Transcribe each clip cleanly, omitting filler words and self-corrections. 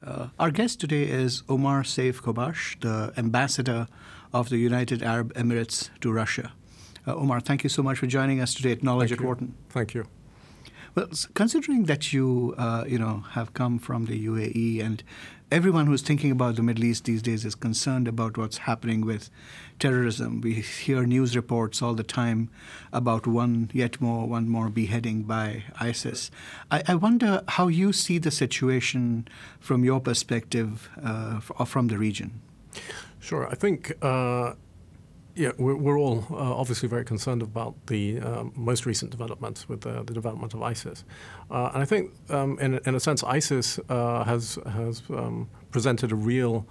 Our guest today is Omar Saif Kobash, the ambassador of the United Arab Emirates to Russia. Omar, thank you so much for joining us today at Knowledge at Wharton. Thank you. Well, considering that you, have come from the UAE, and everyone who's thinking about the Middle East these days is concerned about what's happening with terrorism. We hear news reports all the time about one more beheading by ISIS. I wonder how you see the situation from your perspective from the region. Sure. I think we're all obviously very concerned about the most recent developments with the development of ISIS. And I think, in a sense, ISIS has presented a real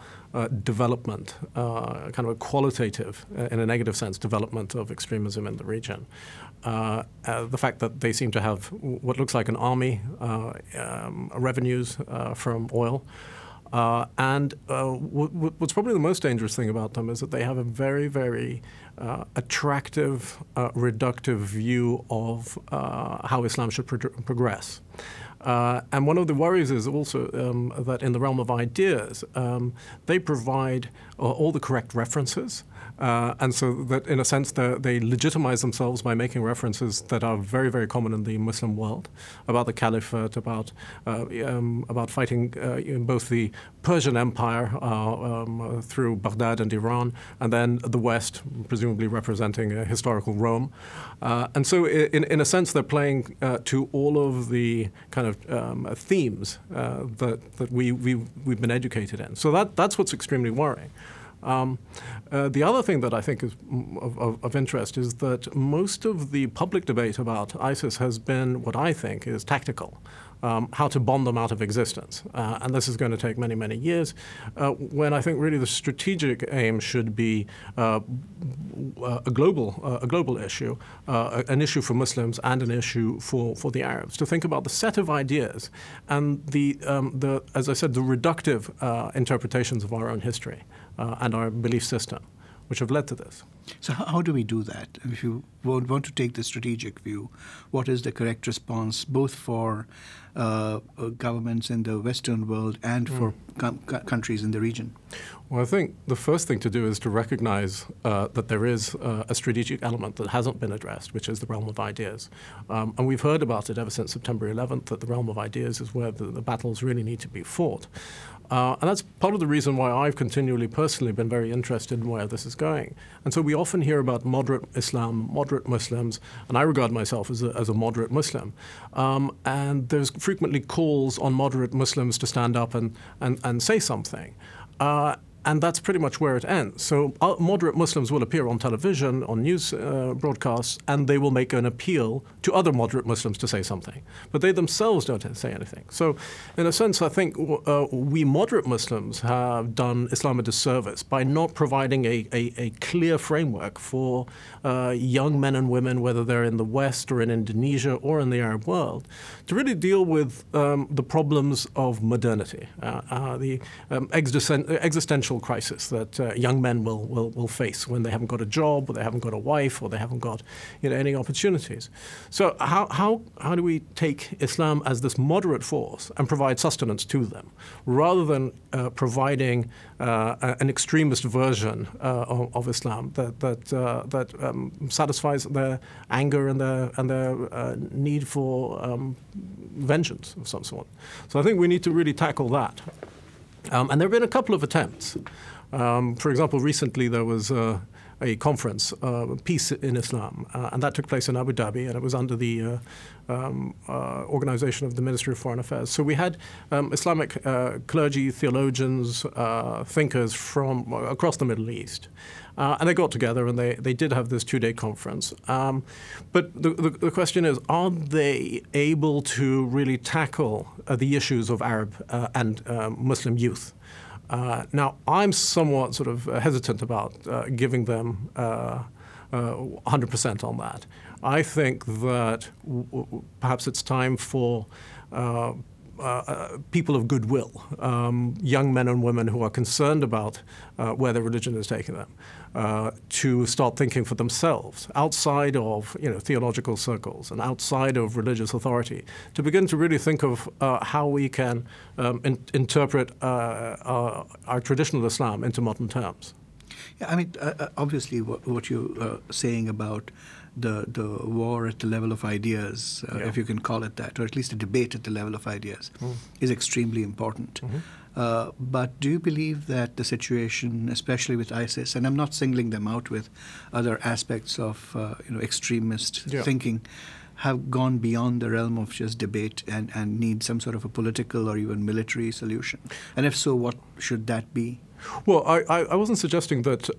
development, kind of a qualitative, in a negative sense, development of extremism in the region. The fact that they seem to have what looks like an army, revenues from oil, and what's probably the most dangerous thing about them is that they have a very, very attractive, reductive view of how Islam should progress. And one of the worries is also that in the realm of ideas, they provide all the correct references. And so that, in a sense, they legitimize themselves by making references that are very, very common in the Muslim world, about the caliphate, about fighting in both the Persian Empire through Baghdad and Iran, and then the West, presumably representing historical Rome. And so, in a sense, they're playing to all of the kind of themes that we've been educated in. So that's what's extremely worrying. The other thing that I think is of interest is that most of the public debate about ISIS has been what I think is tactical, how to bomb them out of existence. And this is going to take many, many years, when I think really the strategic aim should be a global issue, an issue for Muslims and an issue for the Arabs, to think about the set of ideas and as I said, the reductive interpretations of our own history and our belief system, which have led to this. So how do we do that? If you want to take the strategic view, what is the correct response, both for governments in the Western world and for countries in the region? Well, I think the first thing to do is to recognize that there is a strategic element that hasn't been addressed, which is the realm of ideas. And we've heard about it ever since September 11th, that the realm of ideas is where the battles really need to be fought. And that's part of the reason why I've continually personally been very interested in where this is going. And so we often hear about moderate Islam, moderate Muslims, and I regard myself as a moderate Muslim. And there's frequently calls on moderate Muslims to stand up and say something. And that's pretty much where it ends. So moderate Muslims will appear on television, on news broadcasts, and they will make an appeal to other moderate Muslims to say something. But they themselves don't say anything. So in a sense, I think we moderate Muslims have done Islam a disservice by not providing a clear framework for young men and women, whether they're in the West or in Indonesia or in the Arab world, to really deal with the problems of modernity, the existential crisis that young men will face when they haven't got a job, or they haven't got a wife, or they haven't got any opportunities. So how do we take Islam as this moderate force and provide sustenance to them, rather than providing an extremist version of Islam that satisfies their anger and their need for vengeance of some sort? So I think we need to really tackle that. And there have been a couple of attempts. For example, recently there was a conference, Peace in Islam, and that took place in Abu Dhabi, and it was under the organization of the Ministry of Foreign Affairs. So we had Islamic clergy, theologians, thinkers from across the Middle East. And they got together and they did have this 2-day conference. But the question is, are they able to really tackle the issues of Arab and Muslim youth? Now, I'm somewhat sort of hesitant about giving them 100% on that. I think that perhaps it's time for people of goodwill, young men and women who are concerned about where their religion is taking them, to start thinking for themselves outside of theological circles and outside of religious authority, to begin to really think of how we can interpret our traditional Islam into modern terms. Yeah, I mean, obviously, what you're saying about the war at the level of ideas, if you can call it that, or at least a debate at the level of ideas, is extremely important. But do you believe that the situation, especially with ISIS, and I'm not singling them out with other aspects of extremist thinking, have gone beyond the realm of just debate and need some sort of a political or even military solution? And if so, what should that be? Well, I wasn't suggesting that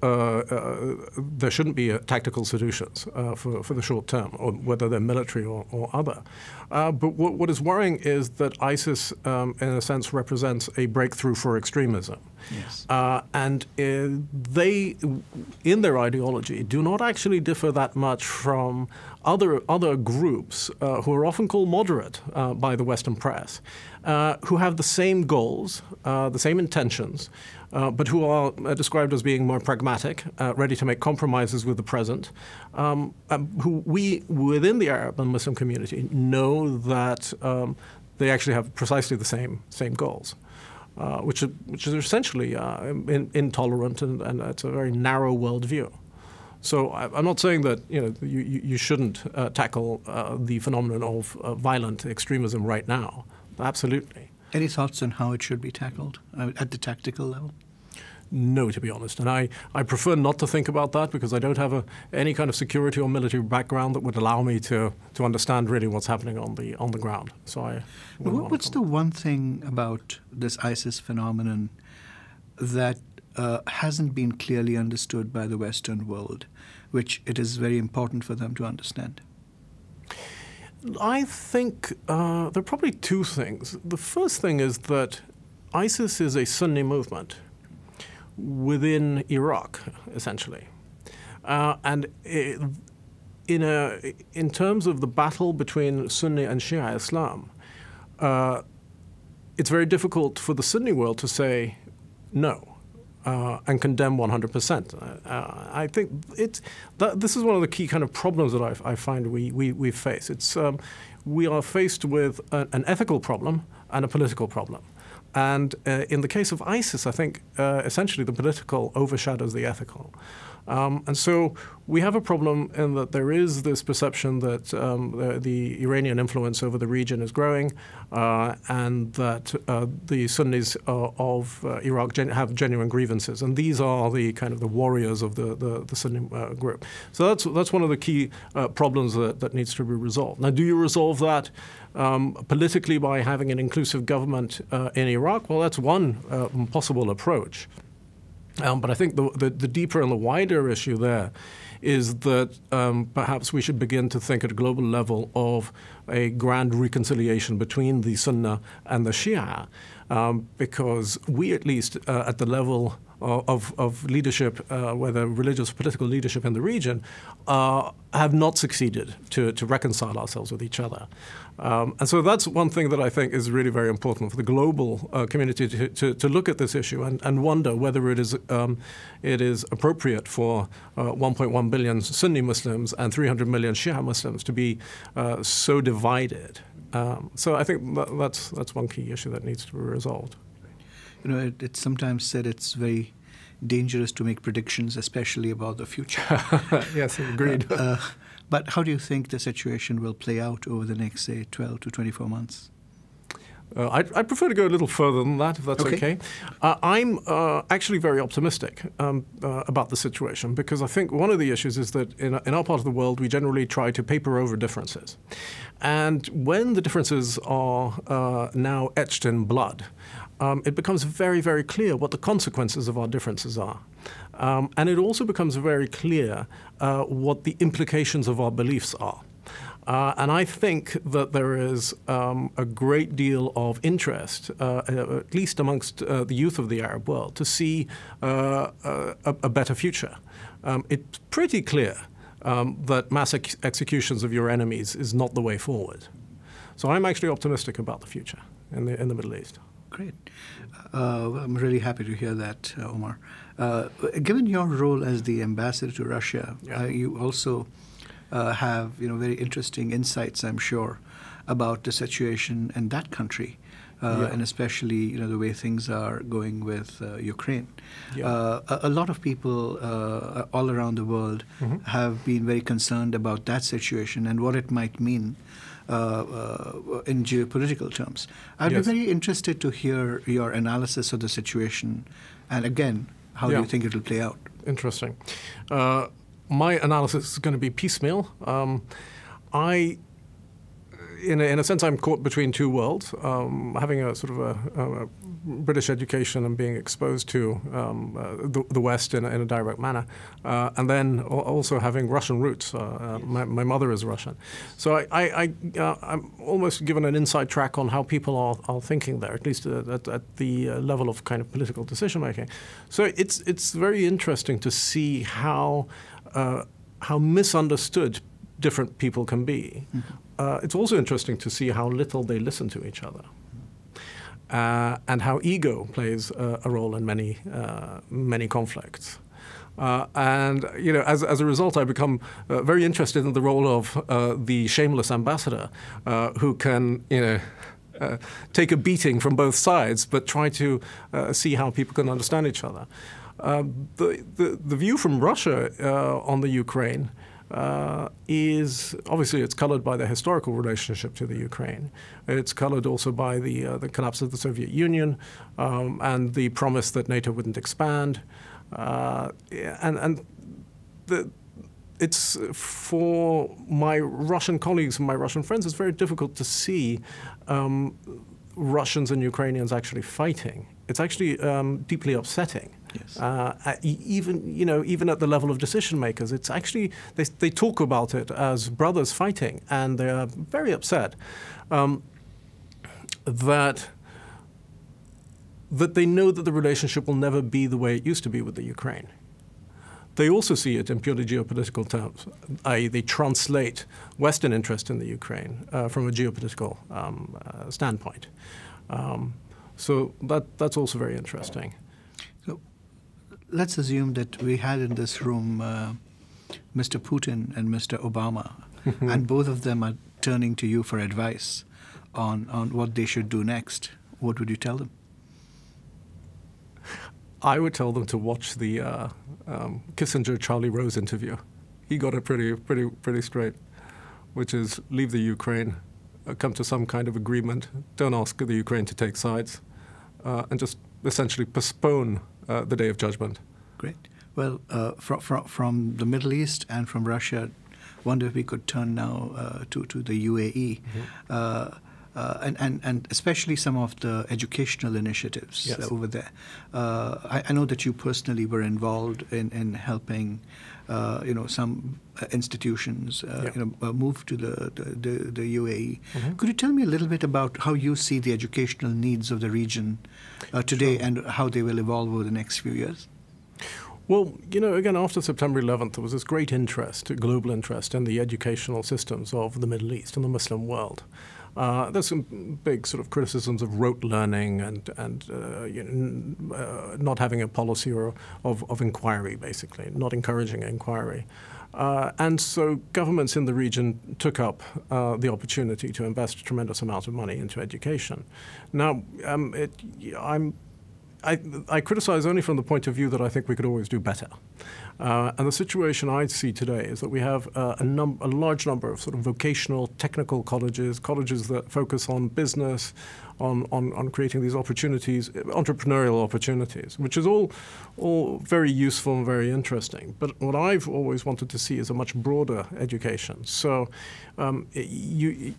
there shouldn't be tactical solutions for the short term, or whether they're military or other. But what is worrying is that ISIS, in a sense, represents a breakthrough for extremism. Yes. And they, in their ideology, do not actually differ that much from other groups who are often called moderate by the Western press, who have the same goals, the same intentions, but who are described as being more pragmatic, ready to make compromises with the present, who we, within the Arab and Muslim community, know that they actually have precisely the same goals. Which is essentially intolerant, and it's a very narrow worldview. So I'm not saying that you shouldn't tackle the phenomenon of violent extremism right now. Absolutely. Any thoughts on how it should be tackled at the tactical level? No, to be honest. And I prefer not to think about that, because I don't have any kind of security or military background that would allow me to understand really what's happening on the ground. So what's the one thing about this ISIS phenomenon that hasn't been clearly understood by the Western world, which it is very important for them to understand? I think there are probably two things. The first thing is that ISIS is a Sunni movement within Iraq, essentially. And in terms of the battle between Sunni and Shia Islam, it's very difficult for the Sunni world to say no and condemn 100%. I think this is one of the key kind of problems that I find we face. We are faced with an ethical problem and a political problem. And in the case of ISIS, I think essentially the political overshadows the ethical. And so we have a problem in that there is this perception that the Iranian influence over the region is growing, and that the Sunnis of Iraq have genuine grievances, and these are the kind of the warriors of the Sunni group. So that's one of the key problems that needs to be resolved. Now, do you resolve that politically by having an inclusive government in Iraq? Well, that's one possible approach. But I think the deeper and the wider issue there is that perhaps we should begin to think at a global level of a grand reconciliation between the Sunnah and the Shia, because we, at least at the level of leadership, whether religious or political leadership in the region, have not succeeded to reconcile ourselves with each other. And so that's one thing that I think is really very important for the global community to look at this issue and wonder whether it is appropriate for 1.1 billion Sunni Muslims and 300 million Shia Muslims to be so divided. So I think that's one key issue that needs to be resolved. You know, it's sometimes said it's very dangerous to make predictions, especially about the future. Yes, agreed. But how do you think the situation will play out over the next, say, 12 to 24 months? I'd prefer to go a little further than that, if that's okay. I'm actually very optimistic about the situation, because I think one of the issues is that in our part of the world, we generally try to paper over differences. And when the differences are now etched in blood, it becomes very, very clear what the consequences of our differences are. And it also becomes very clear what the implications of our beliefs are. And I think that there is a great deal of interest, at least amongst the youth of the Arab world, to see a better future. It's pretty clear that mass executions of your enemies is not the way forward. So I'm actually optimistic about the future. in the Middle East. Great. I'm really happy to hear that, Omar. Given your role as the ambassador to Russia, you also have very interesting insights, I'm sure, about the situation in that country, and especially the way things are going with Ukraine. A lot of people all around the world have been very concerned about that situation and what it might mean in geopolitical terms. I'd be very interested to hear your analysis of the situation, and again, how do you think it will play out? Interesting. My analysis is going to be piecemeal. In a sense, I'm caught between two worlds, having a sort of a British education and being exposed to the West in a direct manner, and then also having Russian roots. My mother is Russian. So I'm almost given an inside track on how people are thinking there, at least at the level of kind of political decision making. So it's very interesting to see how misunderstood different people can be. It's also interesting to see how little they listen to each other, and how ego plays a role in many conflicts. And as a result, I become very interested in the role of the shameless ambassador, who can take a beating from both sides, but try to see how people can understand each other. The view from Russia on the Ukraine is obviously it's colored by the historical relationship to the Ukraine. It's colored also by the collapse of the Soviet Union and the promise that NATO wouldn't expand. It's for my Russian colleagues and my Russian friends, it's very difficult to see Russians and Ukrainians actually fighting. It's actually deeply upsetting. Yes. Even at the level of decision makers, it's actually they talk about it as brothers fighting, and they are very upset that they know that the relationship will never be the way it used to be with the Ukraine. They also see it in purely geopolitical terms, i.e. they translate Western interest in the Ukraine from a geopolitical standpoint. So that's also very interesting. So let's assume that we had in this room Mr. Putin and Mr. Obama, and both of them are turning to you for advice on what they should do next. What would you tell them? I would tell them to watch the Kissinger-Charlie Rose interview. He got it pretty straight, which is leave the Ukraine, come to some kind of agreement, don't ask the Ukraine to take sides, and just essentially postpone the day of judgment. Great. Well, from the Middle East and from Russia, wonder if we could turn now to the UAE. And especially some of the educational initiatives over there. I know that you personally were involved in helping, some institutions, move to the UAE. Could you tell me a little bit about how you see the educational needs of the region today and how they will evolve over the next few years? Well, again, after September 11th, there was this great interest, global interest, in the educational systems of the Middle East and the Muslim world. There's some big sort of criticisms of rote learning and not having a policy of inquiry, basically, not encouraging inquiry. And so governments in the region took up the opportunity to invest a tremendous amount of money into education. Now, I criticize only from the point of view that I think we could always do better. And the situation I see today is that we have a large number of sort of vocational, technical colleges that focus on business, on creating these opportunities, entrepreneurial opportunities, which is all very useful and very interesting. But what I've always wanted to see is a much broader education. So you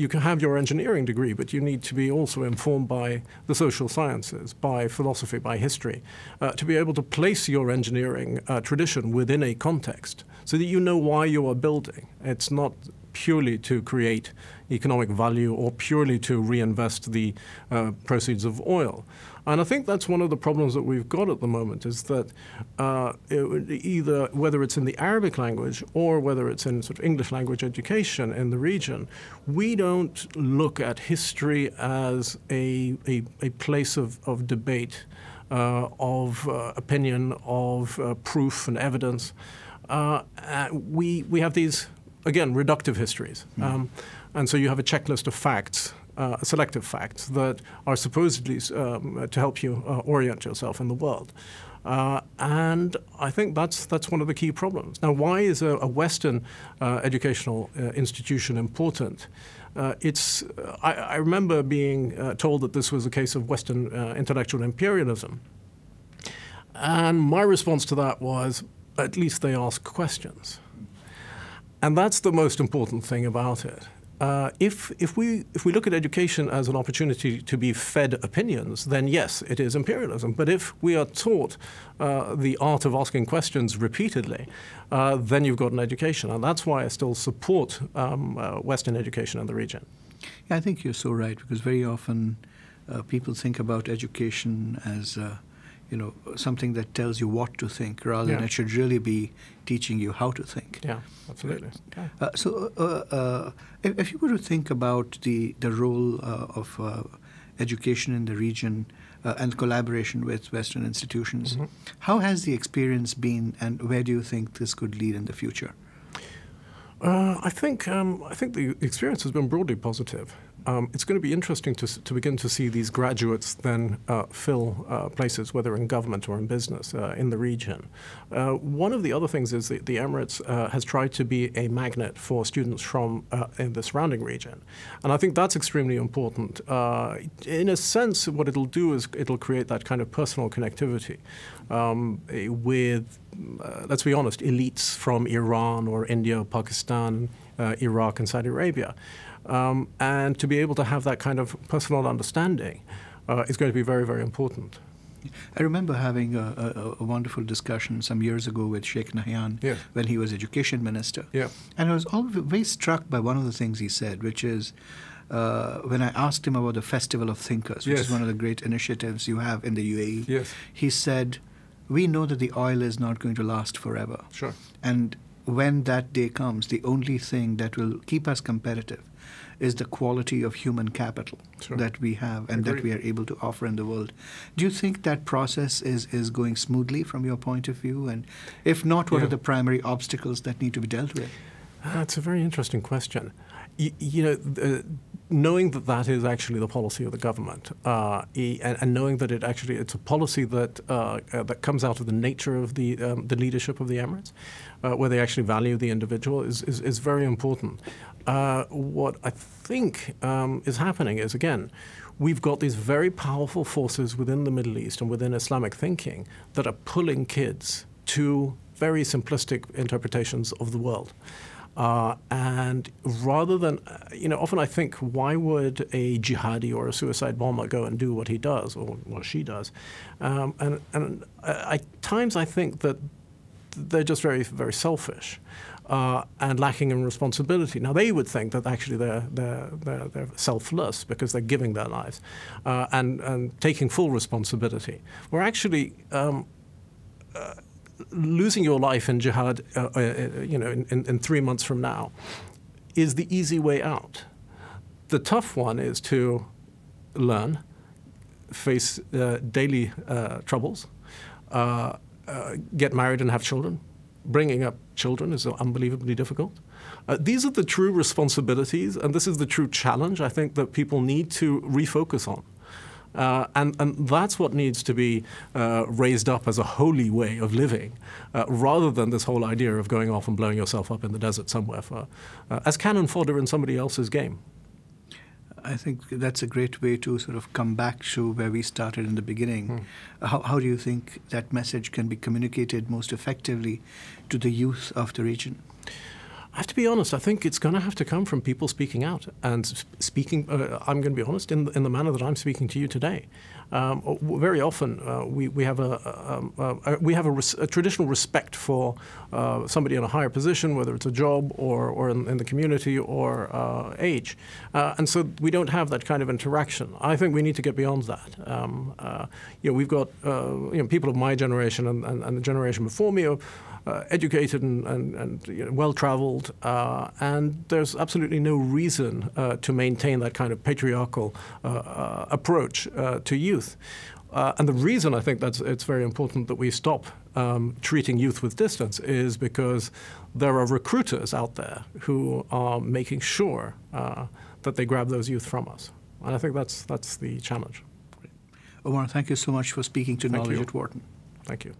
can have your engineering degree, but you need to be also informed by the social sciences, by philosophy, by history, to be able to place your engineering engineering tradition within a context so that you know why you are building. It's not purely to create economic value or purely to reinvest the proceeds of oil. And I think that's one of the problems that we've got at the moment, is that either whether it's in the Arabic language or whether it's in sort of English language education in the region, we don't look at history as a place of debate, of opinion, of proof and evidence. We have these, again, reductive histories. And so you have a checklist of facts, selective facts that are supposedly to help you orient yourself in the world. And I think that's one of the key problems. Now, why is a Western educational institution important? I remember being told that this was a case of Western intellectual imperialism. And my response to that was, at least they ask questions. And that's the most important thing about it. If we look at education as an opportunity to be fed opinions, then yes, it is imperialism. But if we are taught the art of asking questions repeatedly, then you've got an education. And that's why I still support Western education in the region. Yeah, I think you're so right, because very often people think about education as something that tells you what to think, rather than it should really be teaching you how to think. Yeah, absolutely. So if you were to think about the role of education in the region and collaboration with Western institutions, how has the experience been, and where do you think this could lead in the future? I think the experience has been broadly positive. It's going to be interesting to begin to see these graduates then fill places, whether in government or in business, in the region. One of the other things is that the Emirates has tried to be a magnet for students from in the surrounding region. And I think that's extremely important. In a sense, what it'll do is it'll create that kind of personal connectivity with, let's be honest, elites from Iran or India, Pakistan, Iraq, and Saudi Arabia. And to be able to have that kind of personal understanding is going to be very, very important. I remember having a wonderful discussion some years ago with Sheikh Nahyan when he was education minister. Yeah. And I was always very struck by one of the things he said, which is when I asked him about the Festival of Thinkers, which is one of the great initiatives you have in the UAE, he said, we know that the oil is not going to last forever. Sure. And when that day comes, the only thing that will keep us competitive is the quality of human capital that we have and that we are able to offer in the world. Do you think that process is going smoothly from your point of view? And if not, what are the primary obstacles that need to be dealt with? That's a very interesting question. Knowing that that is actually the policy of the government, and knowing that it's a policy that that comes out of the nature of the leadership of the Emirates, where they actually value the individual, is very important. What I think is happening is, again, we've got these very powerful forces within the Middle East and within Islamic thinking that are pulling kids to very simplistic interpretations of the world. And rather than, often I think, why would a jihadi or a suicide bomber go and do what he does or what she does? And at times I think that they're just very, very selfish and lacking in responsibility. Now, they would think that actually they're selfless because they're giving their lives and taking full responsibility. We're actually losing your life in jihad, in 3 months from now, is the easy way out. The tough one is to learn, face daily troubles, get married and have children. Bringing up children is unbelievably difficult. These are the true responsibilities, and this is the true challenge I think that people need to refocus on. And that's what needs to be raised up as a holy way of living, rather than this whole idea of going off and blowing yourself up in the desert somewhere as cannon fodder in somebody else's game. I think that's a great way to sort of come back to where we started in the beginning. How do you think that message can be communicated most effectively to the youth of the region? I have to be honest. I think it's going to have to come from people speaking out and speaking. I'm going to be honest in the manner that I'm speaking to you today. Very often we have a traditional respect for somebody in a higher position, whether it's a job or in the community or age, and so we don't have that kind of interaction. I think we need to get beyond that. We've got people of my generation and the generation before me are educated and well-traveled, and there's absolutely no reason to maintain that kind of patriarchal approach to youth. And the reason I think it's very important that we stop treating youth with distance is because there are recruiters out there who are making sure that they grab those youth from us. And I think that's the challenge. Omar, thank you so much for speaking to Knowledge at Wharton. Thank you.